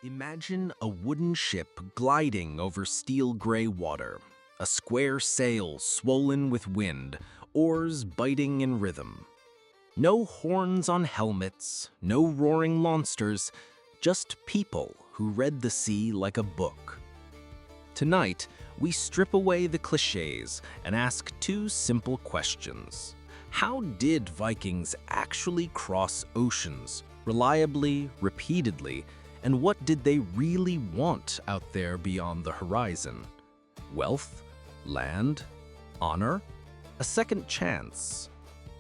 Imagine a wooden ship gliding over steel-gray water, a square sail swollen with wind, oars biting in rhythm. No horns on helmets, no roaring monsters, just people who read the sea like a book. Tonight, we strip away the cliches and ask two simple questions. How did Vikings actually cross oceans, reliably, repeatedly, and what did they really want out there beyond the horizon? Wealth? Land? Honor? A second chance?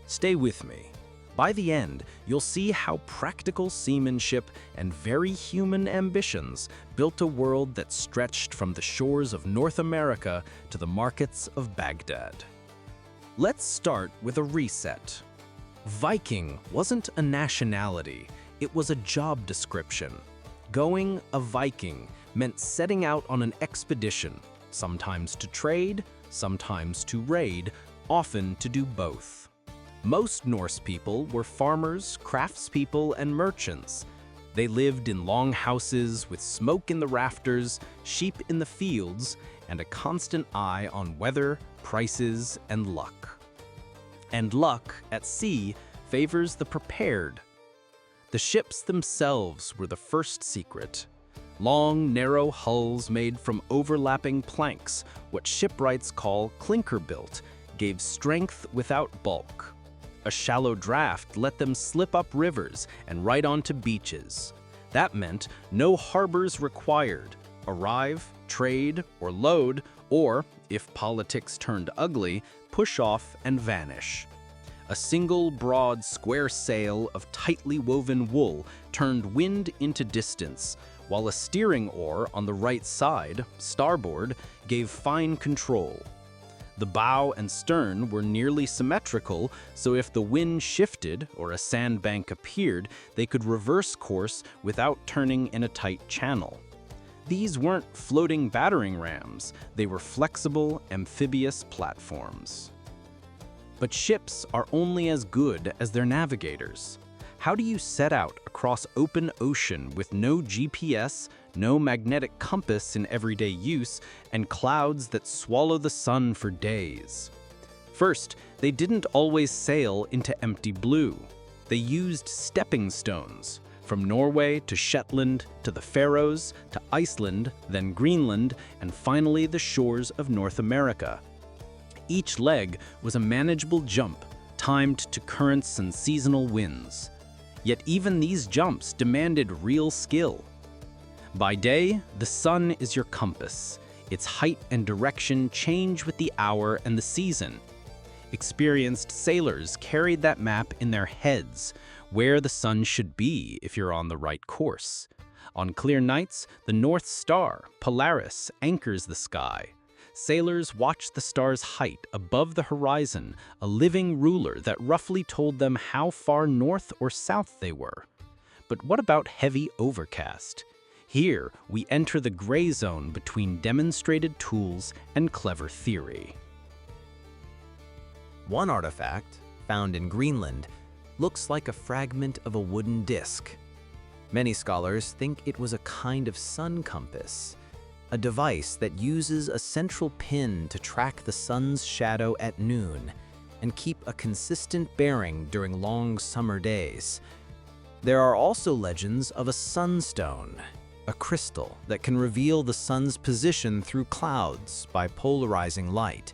Stay with me. By the end, you'll see how practical seamanship and very human ambitions built a world that stretched from the shores of North America to the markets of Baghdad. Let's start with a reset. Viking wasn't a nationality, it was a job description. Going a Viking meant setting out on an expedition, sometimes to trade, sometimes to raid, often to do both. Most Norse people were farmers, craftspeople, and merchants. They lived in long houses with smoke in the rafters, sheep in the fields, and a constant eye on weather, prices, and luck. And luck at sea favors the prepared. The ships themselves were the first secret. Long, narrow hulls made from overlapping planks, what shipwrights call clinker-built, gave strength without bulk. A shallow draft let them slip up rivers and right onto beaches. That meant no harbors required. Arrive, trade, or load, or, if politics turned ugly, push off and vanish. A single broad square sail of tightly woven wool turned wind into distance, while a steering oar on the right side, starboard, gave fine control. The bow and stern were nearly symmetrical, so if the wind shifted or a sandbank appeared, they could reverse course without turning in a tight channel. These weren't floating battering rams, they were flexible, amphibious platforms. But ships are only as good as their navigators. How do you set out across open ocean with no GPS, no magnetic compass in everyday use, and clouds that swallow the sun for days? First, they didn't always sail into empty blue. They used stepping stones, from Norway to Shetland to the Faroes to Iceland, then Greenland, and finally the shores of North America. Each leg was a manageable jump, timed to currents and seasonal winds. Yet even these jumps demanded real skill. By day, the sun is your compass. Its height and direction change with the hour and the season. Experienced sailors carried that map in their heads, where the sun should be if you're on the right course. On clear nights, the North Star, Polaris, anchors the sky. Sailors watched the star's height above the horizon, a living ruler that roughly told them how far north or south they were. But what about heavy overcast? Here, we enter the gray zone between demonstrated tools and clever theory. One artifact, found in Greenland, looks like a fragment of a wooden disc. Many scholars think it was a kind of sun compass, a device that uses a central pin to track the sun's shadow at noon and keep a consistent bearing during long summer days. There are also legends of a sunstone, a crystal that can reveal the sun's position through clouds by polarizing light.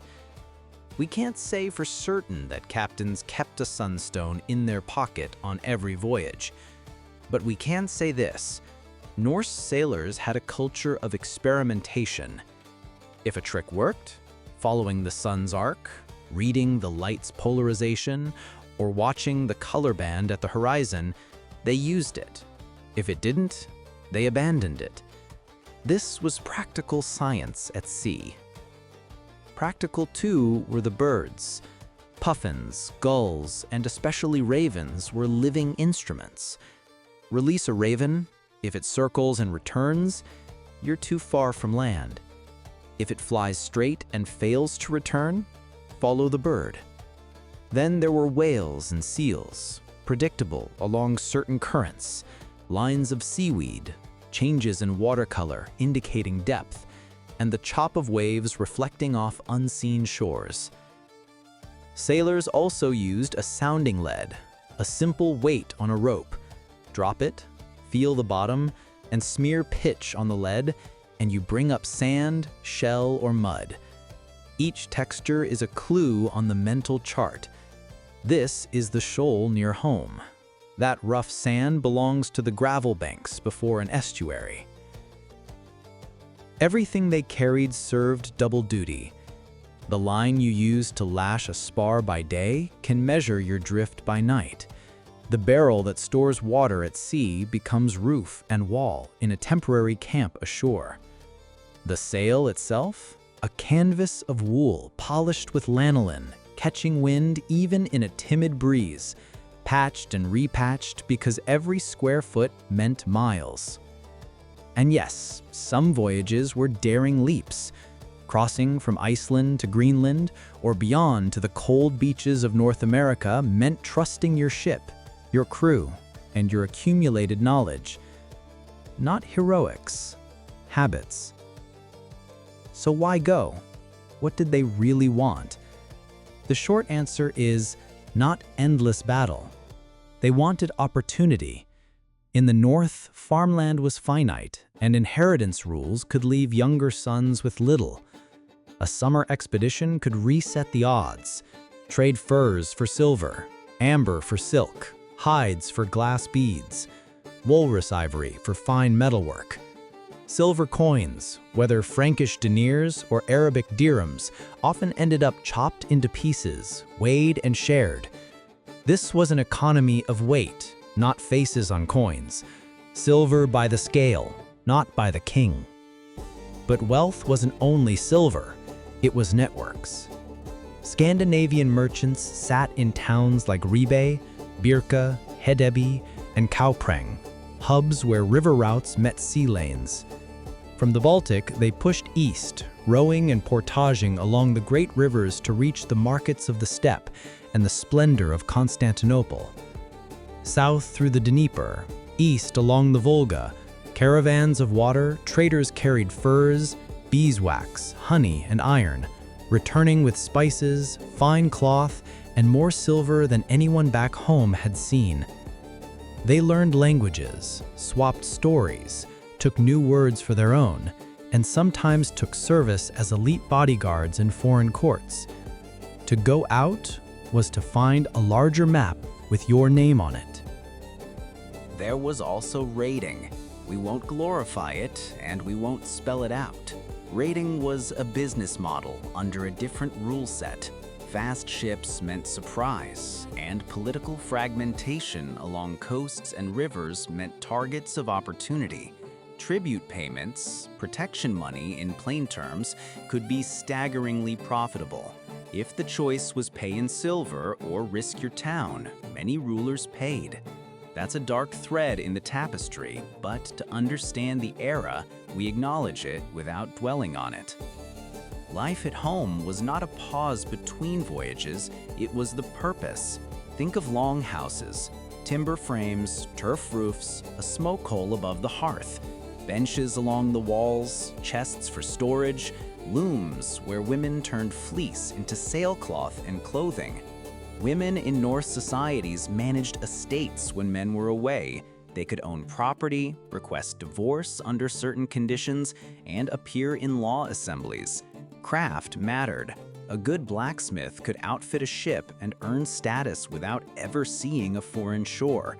We can't say for certain that captains kept a sunstone in their pocket on every voyage, but we can say this: Norse sailors had a culture of experimentation. If a trick worked, following the sun's arc, reading the light's polarization, or watching the color band at the horizon, they used it. If it didn't, they abandoned it. This was practical science at sea. Practical too were the birds. Puffins, gulls, and especially ravens were living instruments. Release a raven. If it circles and returns, you're too far from land. If it flies straight and fails to return, follow the bird. Then there were whales and seals, predictable along certain currents, lines of seaweed, changes in watercolor indicating depth, and the chop of waves reflecting off unseen shores. Sailors also used a sounding lead, a simple weight on a rope. Drop it, feel the bottom, and smear pitch on the lead, and you bring up sand, shell, or mud. Each texture is a clue on the mental chart. This is the shoal near home. That rough sand belongs to the gravel banks before an estuary. Everything they carried served double duty. The line you use to lash a spar by day can measure your drift by night. The barrel that stores water at sea becomes roof and wall in a temporary camp ashore. The sail itself? A canvas of wool polished with lanolin, catching wind even in a timid breeze, patched and repatched because every square foot meant miles. And yes, some voyages were daring leaps. Crossing from Iceland to Greenland or beyond to the cold beaches of North America meant trusting your ship, your crew, and your accumulated knowledge. Not heroics, habits. So why go? What did they really want? The short answer is not endless battle. They wanted opportunity. In the north, farmland was finite, and inheritance rules could leave younger sons with little. A summer expedition could reset the odds, trade furs for silver, amber for silk, hides for glass beads, walrus ivory for fine metalwork. Silver coins, whether Frankish deniers or Arabic dirhams, often ended up chopped into pieces, weighed and shared. This was an economy of weight, not faces on coins. Silver by the scale, not by the king. But wealth wasn't only silver, it was networks. Scandinavian merchants sat in towns like Hedeby, Birka, Hedeby, and Kaupang, hubs where river routes met sea lanes. From the Baltic, they pushed east, rowing and portaging along the great rivers to reach the markets of the steppe and the splendor of Constantinople. South through the Dnieper, east along the Volga, caravans of water, traders carried furs, beeswax, honey, and iron, returning with spices, fine cloth, and more silver than anyone back home had seen. They learned languages, swapped stories, took new words for their own, and sometimes took service as elite bodyguards in foreign courts. To go out was to find a larger map with your name on it. There was also raiding. We won't glorify it, and we won't spell it out. Raiding was a business model under a different rule set. Fast ships meant surprise, and political fragmentation along coasts and rivers meant targets of opportunity. Tribute payments, protection money in plain terms, could be staggeringly profitable. If the choice was pay in silver or risk your town, many rulers paid. That's a dark thread in the tapestry, but to understand the era, we acknowledge it without dwelling on it. Life at home was not a pause between voyages, it was the purpose. Think of longhouses, timber frames, turf roofs, a smoke hole above the hearth, benches along the walls, chests for storage, looms where women turned fleece into sailcloth and clothing. Women in Norse societies managed estates when men were away. They could own property, request divorce under certain conditions, and appear in law assemblies. Craft mattered. A good blacksmith could outfit a ship and earn status without ever seeing a foreign shore.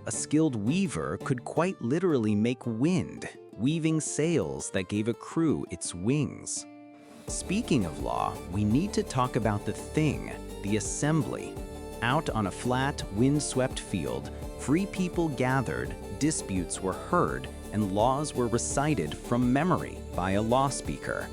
A skilled weaver could quite literally make wind, weaving sails that gave a crew its wings. Speaking of law, we need to talk about the thing, the assembly. Out on a flat, wind-swept field, free people gathered, disputes were heard, and laws were recited from memory by a law speaker.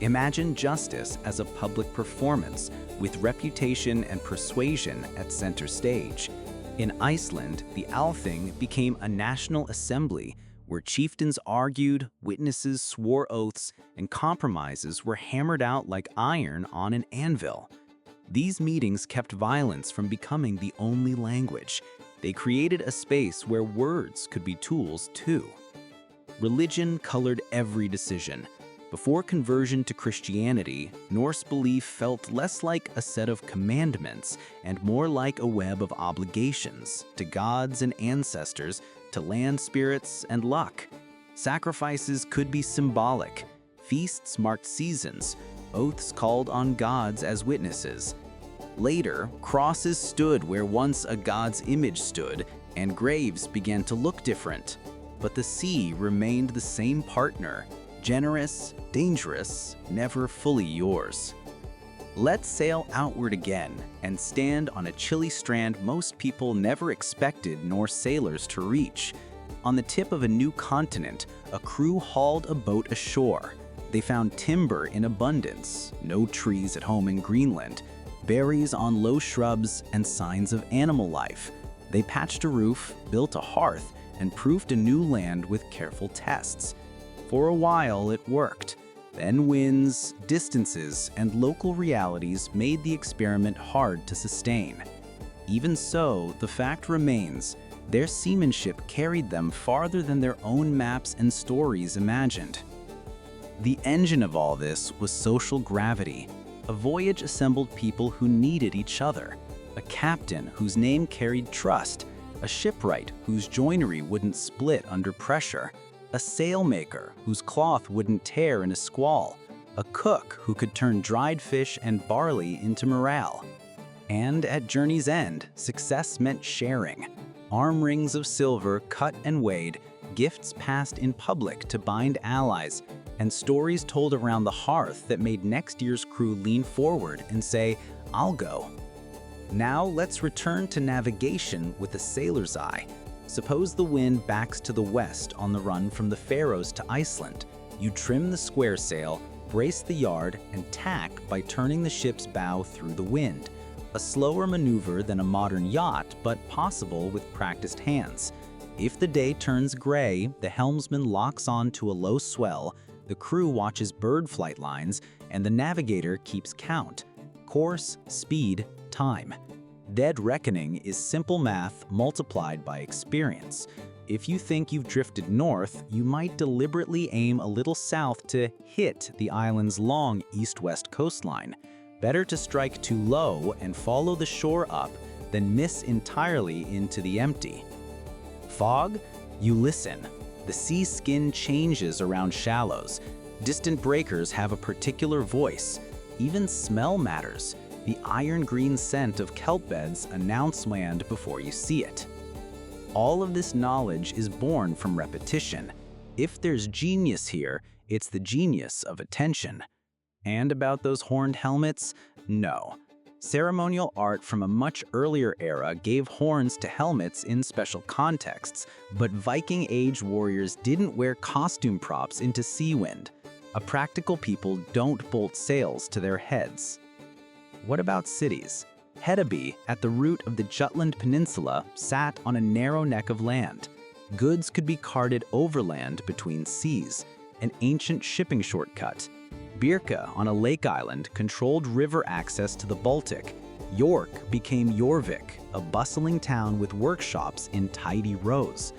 Imagine justice as a public performance, with reputation and persuasion at center stage. In Iceland, the Althing became a national assembly where chieftains argued, witnesses swore oaths, and compromises were hammered out like iron on an anvil. These meetings kept violence from becoming the only language. They created a space where words could be tools too. Religion colored every decision. Before conversion to Christianity, Norse belief felt less like a set of commandments and more like a web of obligations to gods and ancestors, to land spirits and luck. Sacrifices could be symbolic. Feasts marked seasons. Oaths called on gods as witnesses. Later, crosses stood where once a god's image stood, and graves began to look different. But the sea remained the same partner, generous, dangerous, never fully yours. Let's sail outward again and stand on a chilly strand most people never expected Norse sailors to reach. On the tip of a new continent, a crew hauled a boat ashore. They found timber in abundance, no trees at home in Greenland, berries on low shrubs, and signs of animal life. They patched a roof, built a hearth, and proved a new land with careful tests. For a while, it worked. Then winds, distances, and local realities made the experiment hard to sustain. Even so, the fact remains, their seamanship carried them farther than their own maps and stories imagined. The engine of all this was social gravity. A voyage assembled people who needed each other. A captain whose name carried trust. A shipwright whose joinery wouldn't split under pressure. A sailmaker whose cloth wouldn't tear in a squall. A cook who could turn dried fish and barley into morale. And at journey's end, success meant sharing. Arm rings of silver cut and weighed, gifts passed in public to bind allies, and stories told around the hearth that made next year's crew lean forward and say, "I'll go." Now let's return to navigation with a sailor's eye. Suppose the wind backs to the west on the run from the Faroes to Iceland. You trim the square sail, brace the yard, and tack by turning the ship's bow through the wind. A slower maneuver than a modern yacht, but possible with practiced hands. If the day turns gray, the helmsman locks on to a low swell, the crew watches bird flight lines, and the navigator keeps count. Course, speed, time. Dead reckoning is simple math multiplied by experience. If you think you've drifted north, you might deliberately aim a little south to hit the island's long east-west coastline. Better to strike too low and follow the shore up than miss entirely into the empty. Fog? You listen. The sea skin changes around shallows. Distant breakers have a particular voice. Even smell matters. The iron-green scent of kelp beds announce land before you see it. All of this knowledge is born from repetition. If there's genius here, it's the genius of attention. And about those horned helmets? No. Ceremonial art from a much earlier era gave horns to helmets in special contexts, but Viking Age warriors didn't wear costume props into sea wind. A practical people don't bolt sails to their heads. What about cities? Hedeby, at the root of the Jutland Peninsula, sat on a narrow neck of land. Goods could be carted overland between seas, an ancient shipping shortcut. Birka, on a lake island, controlled river access to the Baltic. York became Jorvik, a bustling town with workshops in tidy rows.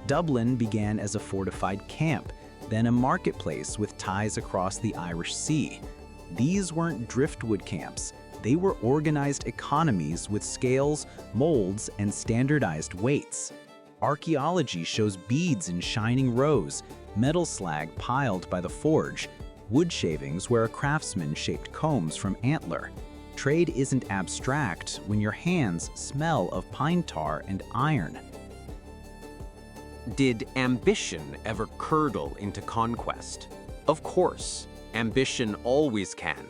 Dublin began as a fortified camp, then a marketplace with ties across the Irish Sea. These weren't driftwood camps. They were organized economies with scales, molds, and standardized weights. Archaeology shows beads in shining rows, metal slag piled by the forge, wood shavings where a craftsman shaped combs from antler. Trade isn't abstract when your hands smell of pine tar and iron. Did ambition ever curdle into conquest? Of course, ambition always can.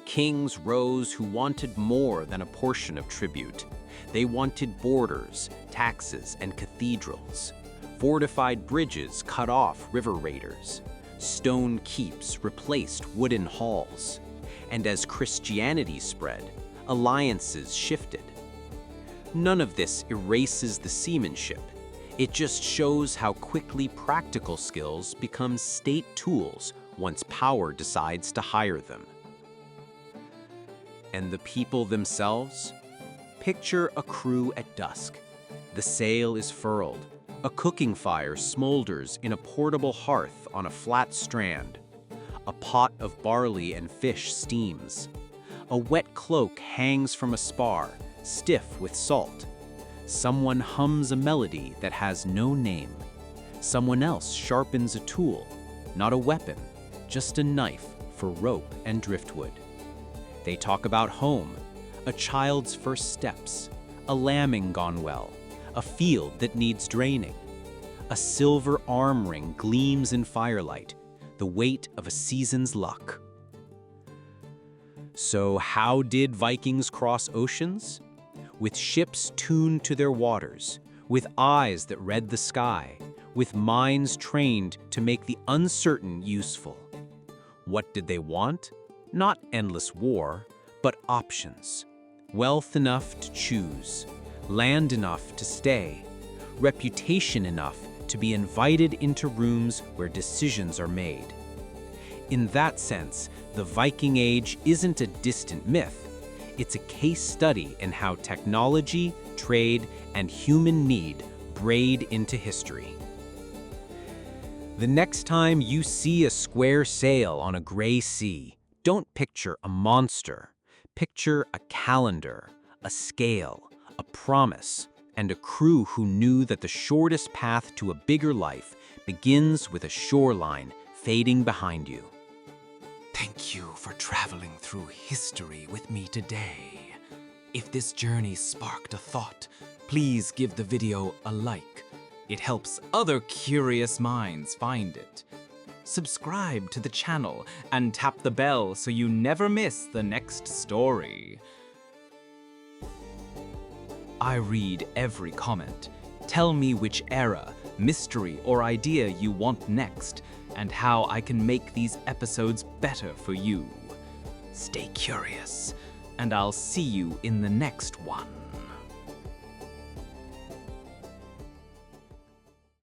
Kings rose who wanted more than a portion of tribute. They wanted borders, taxes, and cathedrals. Fortified bridges cut off river raiders. Stone keeps replaced wooden halls. And as Christianity spread, alliances shifted. None of this erases the seamanship. It just shows how quickly practical skills become state tools once power decides to hire them. And the people themselves? Picture a crew at dusk. The sail is furled. A cooking fire smolders in a portable hearth on a flat strand. A pot of barley and fish steams. A wet cloak hangs from a spar, stiff with salt. Someone hums a melody that has no name. Someone else sharpens a tool, not a weapon, just a knife for rope and driftwood. They talk about home, a child's first steps, a lambing gone well, a field that needs draining. A silver arm ring gleams in firelight, the weight of a season's luck. So how did Vikings cross oceans? With ships tuned to their waters, with eyes that read the sky, with minds trained to make the uncertain useful. What did they want? Not endless war, but options. Wealth enough to choose, land enough to stay, reputation enough to be invited into rooms where decisions are made. In that sense, the Viking Age isn't a distant myth. It's a case study in how technology, trade, and human need braid into history. The next time you see a square sail on a gray sea, don't picture a monster. Picture a calendar, a scale, a promise, and a crew who knew that the shortest path to a bigger life begins with a shoreline fading behind you. Thank you for traveling through history with me today. If this journey sparked a thought, please give the video a like. It helps other curious minds find it. Subscribe to the channel and tap the bell so you never miss the next story. I read every comment. Tell me which era, mystery, or idea you want next, and how I can make these episodes better for you. Stay curious, and I'll see you in the next one.